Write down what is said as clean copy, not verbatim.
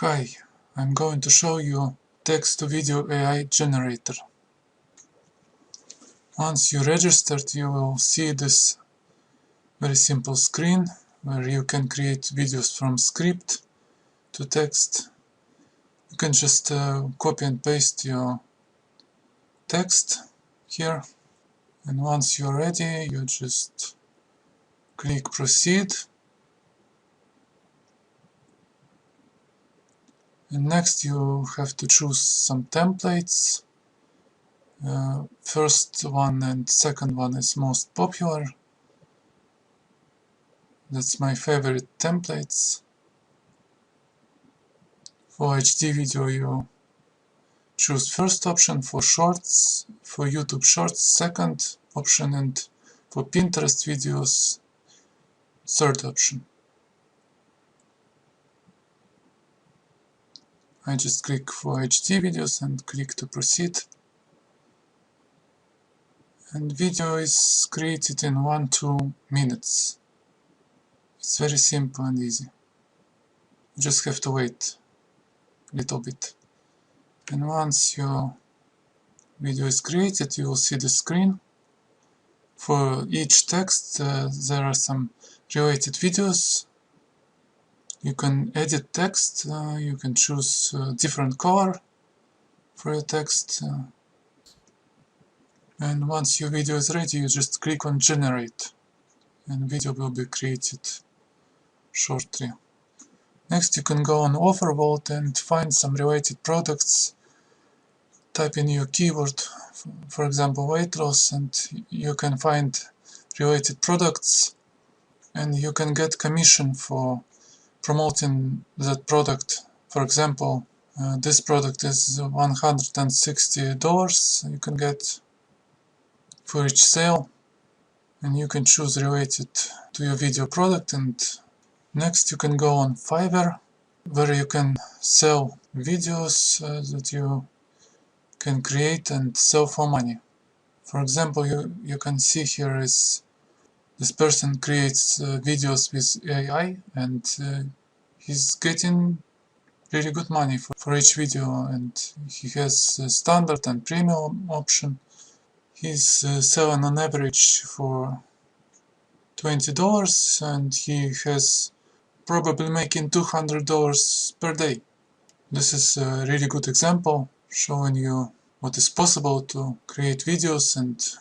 Hi, I'm going to show you text-to-video AI generator. Once you registered, you will see this very simple screen where you can create videos from script to text. You can just copy and paste your text here, and once you're ready, you just click proceed. And next you have to choose some templates. First one and second one is most popular. That's my favorite templates. For HD video you choose first option, for shorts, for YouTube shorts second option, and for Pinterest videos third option. I just click for HD videos and click to proceed. And video is created in 1-2 minutes. It's very simple and easy. You just have to wait a little bit. And once your video is created, you will see the screen. For each text there are some related videos. You can edit text, you can choose different color for your text. And once your video is ready, you just click on generate and video will be created shortly. Next you can go on Overvault and find some related products. Type in your keyword, for example weight loss, and you can find related products, and you can get commission for promoting that product. For example, this product is $160 you can get for each sale, and you can choose related to your video product. And next you can go on Fiverr, where you can sell videos that you can create and sell for money. For example, you can see here is this person creates videos with AI, and he's getting really good money for each video, and he has a standard and premium option. He's selling on average for $20, and he has probably making $200 per day. This is a really good example showing you what is possible to create videos and